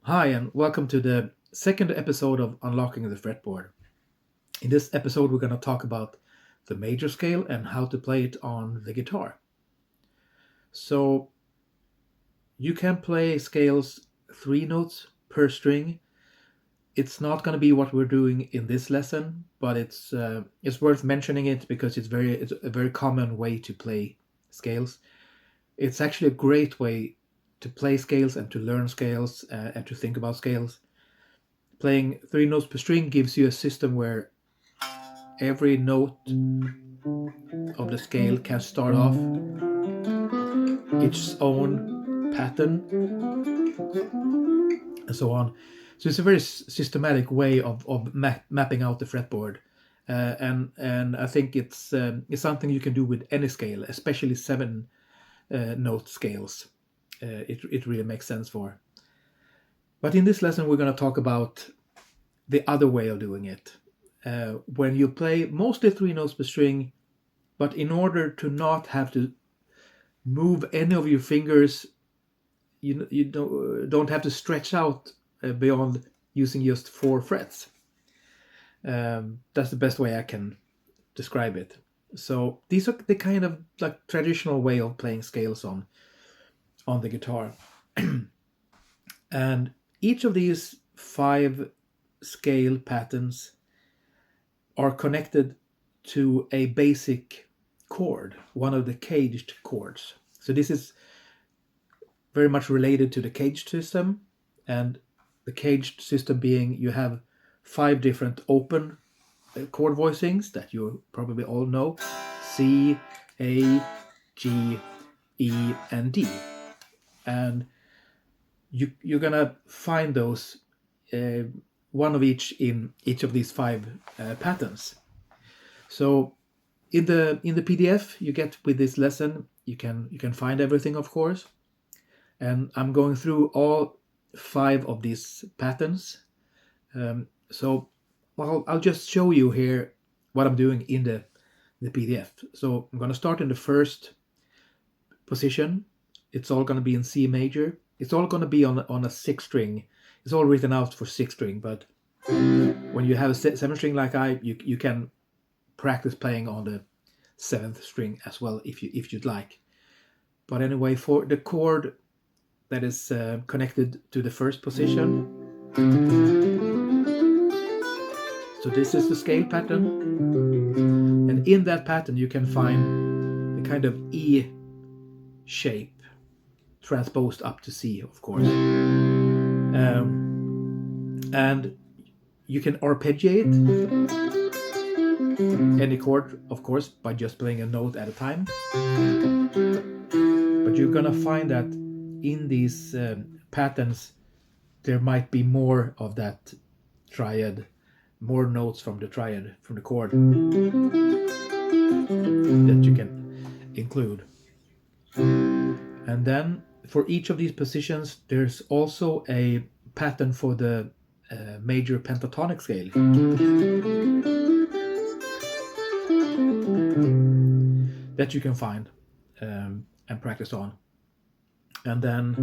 Hi, and welcome to the second episode of Unlocking the Fretboard. In this episode, we're going to talk about the major scale and how to play it on the guitar. So, you can play scales 3 notes per string. It's not going to be what we're doing in this lesson, but it's worth mentioning it because it's a very common way to play scales. It's actually a great way to play scales and to learn scales and to think about scales. Playing 3 notes per string gives you a system where every note of the scale can start off its own pattern and so on. So it's a very systematic way of mapping out the fretboard. And I think it's something you can do with any scale, especially 7 note scales. It really makes sense for. But in this lesson, we're going to talk about the other way of doing it. When you play mostly 3 notes per string, but in order to not have to move any of your fingers, you don't have to stretch out beyond using just 4 frets. That's the best way I can describe it. So these are the kind of like traditional way of playing scales on the guitar. And each of these 5 scale patterns are connected to a basic chord, one of the caged chords. So this is very much related to the caged system, and the caged system being you have 5 different open chord voicings that you probably all know: C, A, G, E, and D. And you're gonna find those one of each in each of these 5 patterns. So in the PDF you get with this lesson, you can find everything, of course. And I'm going through all 5 of these patterns. So I'll just show you here what I'm doing in the PDF. So I'm going to start in the first position. It's all going to be in C major. It's all going to be on a 6 string. It's all written out for 6 string, but when you have a 7 string like you can practice playing on the 7th string as well if you'd like. But anyway, for the chord that is connected to the first position, so this is the scale pattern, and in that pattern you can find the kind of E shape transposed up to C, of course. And you can arpeggiate any chord, of course, by just playing a note at a time. But you're gonna find that in these patterns there might be more of that triad, more notes from the triad, from the chord, that you can include. And then for each of these positions there's also a pattern for the major pentatonic scale that you can find and practice on. And then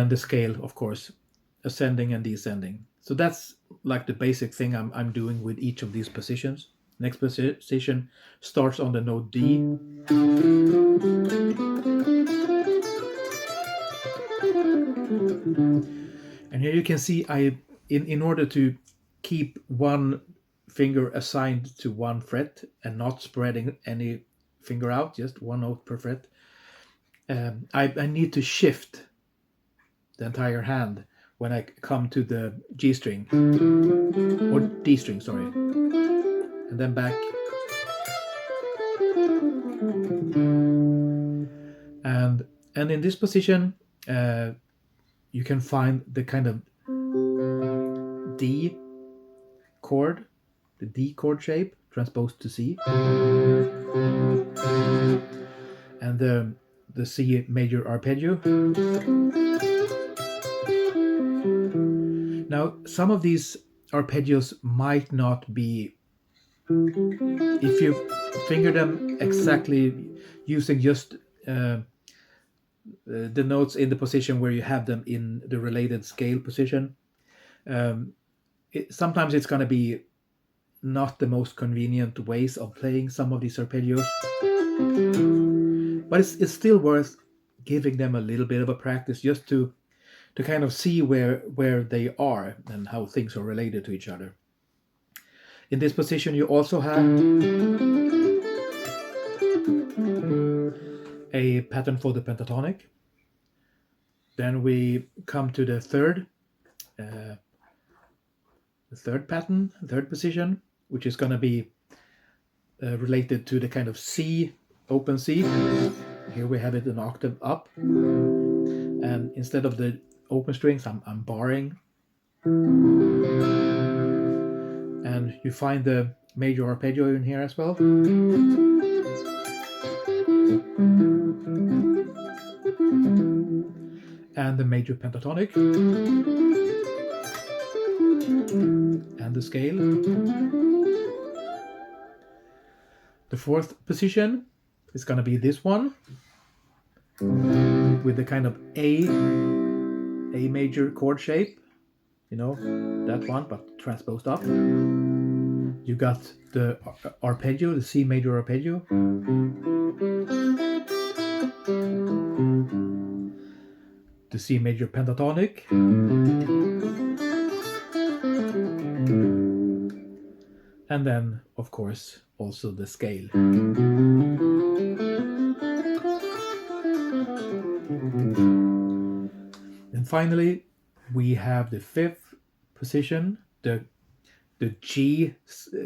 the scale, of course, ascending and descending. So that's like the basic thing I'm doing with each of these positions. Next position starts on the note D. And here you can see in order to keep one finger assigned to one fret and not spreading any finger out, just one note per fret, I need to shift the entire hand when I come to the G string, or D string, sorry, and then back. And in this position you can find the kind of D chord, the D chord shape transposed to C, and the C major arpeggio. Now, some of these arpeggios might not be, if you finger them exactly using just the notes in the position where you have them in the related scale position. Sometimes it's going to be not the most convenient ways of playing some of these arpeggios, but it's still worth giving them a little bit of a practice just to kind of see where they are and how things are related to each other. In this position, you also have a pattern for the pentatonic. Then we come to the third pattern, third position, which is going to be related to the kind of C, open C. Here we have it an octave up, and instead of the open strings, I'm barring. And you find the major arpeggio in here as well. And the major pentatonic. And the scale. The fourth position is going to be this one, with the kind of A major chord shape, you know, that one, but transposed up. You got the arpeggio, the C major arpeggio. The C major pentatonic. And then, of course, also the scale. And finally, we have the fifth position, the G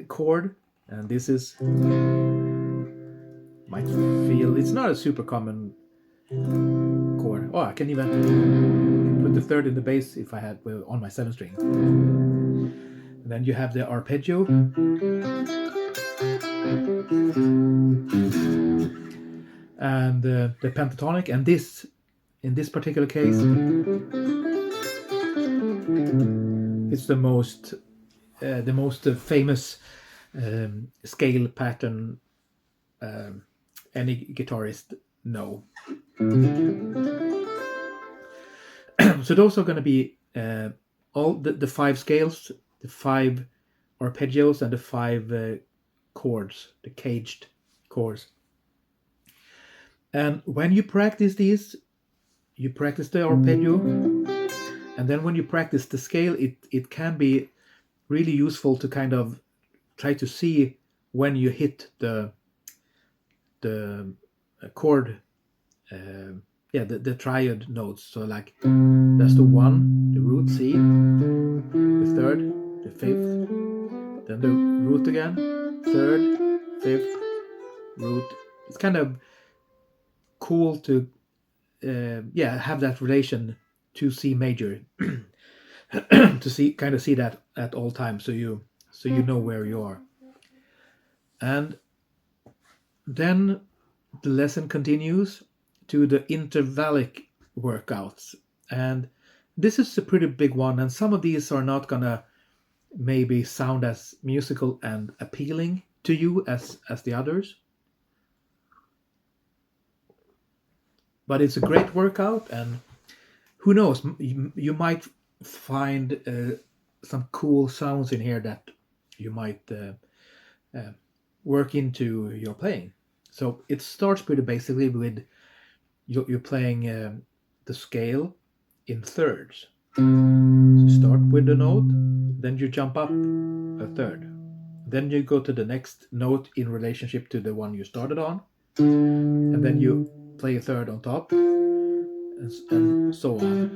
chord, and this is, might feel, it's not a super common chord. Oh, I can even put the third in the bass if I had on my 7th string. And then you have the arpeggio. And the pentatonic, and this, in this particular case, it's the most famous scale pattern any guitarist know. So those are going to be all the 5 scales, the 5 arpeggios, and the 5 chords, the caged chords. And when you practice these, you practice the arpeggio, and then when you practice the scale, it can be really useful to kind of try to see when you hit the chord, the triad notes. So like that's the 1, the root C, the 3rd, the 5th, then the root again, 3rd, 5th, root. It's kind of cool to have that relation to C major to see that at all times, so you know where you are. And then the lesson continues to the intervallic workouts, and this is a pretty big one, and some of these are not gonna maybe sound as musical and appealing to you as the others, but it's a great workout, and who knows, you might find some cool sounds in here that you might work into your playing. So it starts pretty basically with you're playing the scale in thirds. So you start with the note, then you jump up a third, then you go to the next note in relationship to the one you started on, and then you play a third on top, and so on.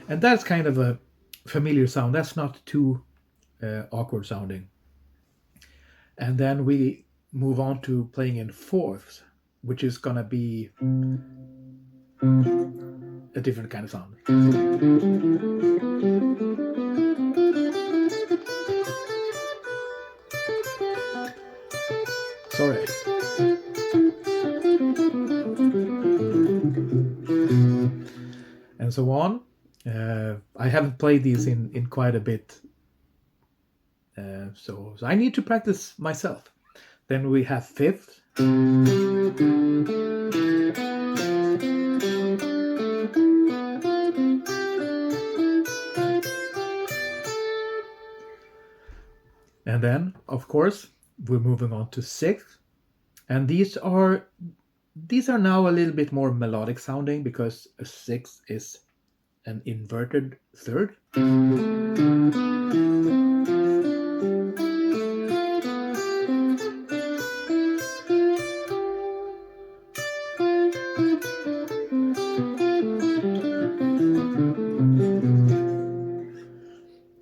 And that's kind of a familiar sound. That's not too awkward sounding. And then we move on to playing in fourths, which is gonna be a different kind of sound. Sorry. And so on. I haven't played these in quite a bit, So I need to practice myself. Then we have fifth. And then, of course, we're moving on to sixth. And these are now a little bit more melodic sounding because a sixth is an inverted third.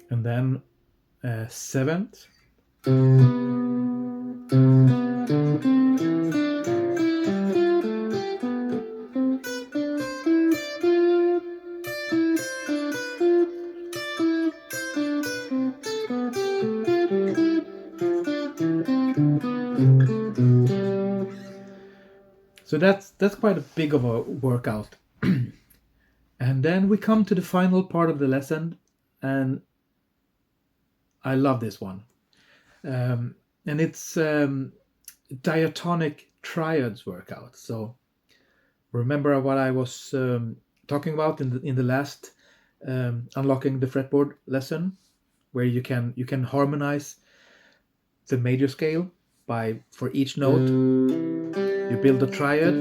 And then seventh. So that's quite a big of a workout. And then we come to the final part of the lesson, and I love this one. And it's diatonic triads workout. So remember what I was talking about in the last unlocking the fretboard lesson, where you can harmonize the major scale by, for each note you build a triad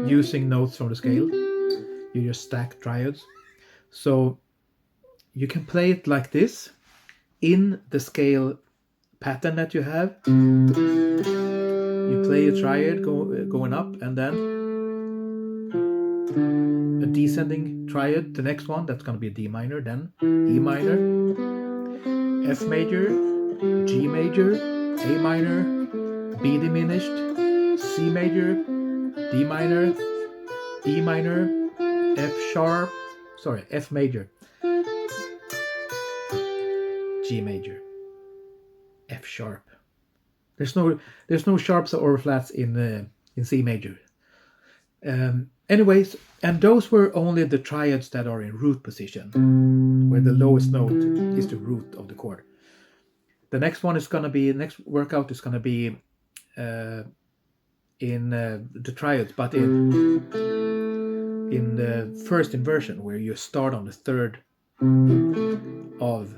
using notes from the scale. You just stack triads. So you can play it like this in the scale pattern that you have. You play a triad going up, and then a descending triad, the next one, that's going to be a D minor, then E minor, F major, G major, A minor, B diminished, C major, D minor, E minor, F major, G major, F sharp. There's no sharps or flats in C major. Anyways, and those were only the triads that are in root position, where the lowest note is the root of the chord. The next workout is gonna be in the triads, but in the first inversion, where you start on the third of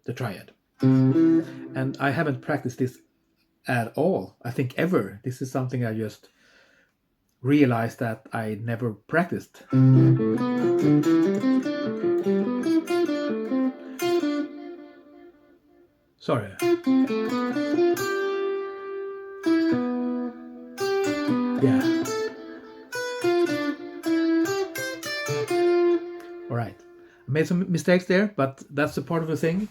the triad. And I haven't practiced this at all, I think, ever. This is something I just realized that I never practiced. Sorry. Yeah. All right. I made some mistakes there, but that's a part of the thing.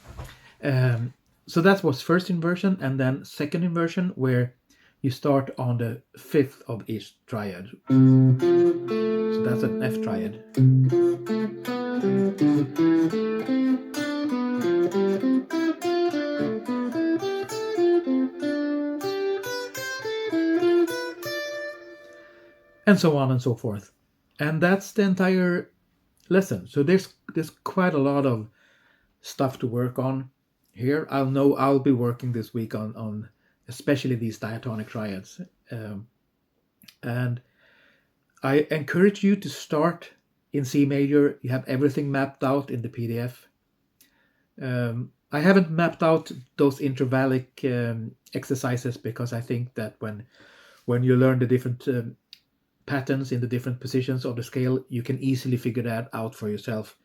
So that was first inversion, and then second inversion, where you start on the fifth of each triad. So that's an F triad. And so on and so forth. And that's the entire lesson. So there's quite a lot of stuff to work on here. I'll be working this week on especially these diatonic triads. And I encourage you to start in C major. You have everything mapped out in the PDF. I haven't mapped out those intervallic exercises because I think that when you learn the different patterns in the different positions of the scale, you can easily figure that out for yourself.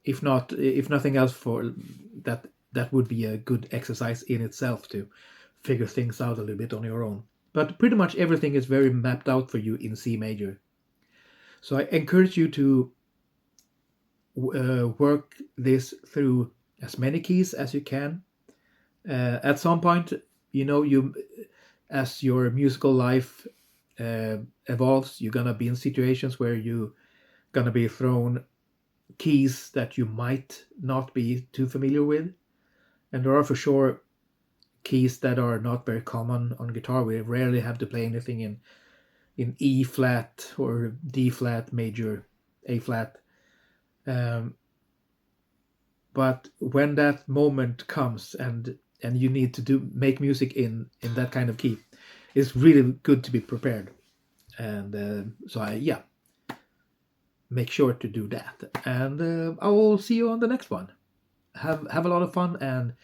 If nothing else, for that would be a good exercise in itself to figure things out a little bit on your own. But pretty much everything is very mapped out for you in C major. So I encourage you to work this through as many keys as you can. At some point, as your musical life evolves, you're gonna be in situations where you're gonna be thrown keys that you might not be too familiar with, and there are for sure keys that are not very common on guitar. We rarely have to play anything in E flat or D flat major A flat. But when that moment comes and you need to make music in that kind of key, it's really good to be prepared. And so I make sure to do that. And I will see you on the next one. Have a lot of fun, and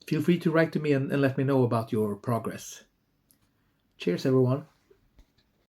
feel free to write to me and let me know about your progress. Cheers, everyone.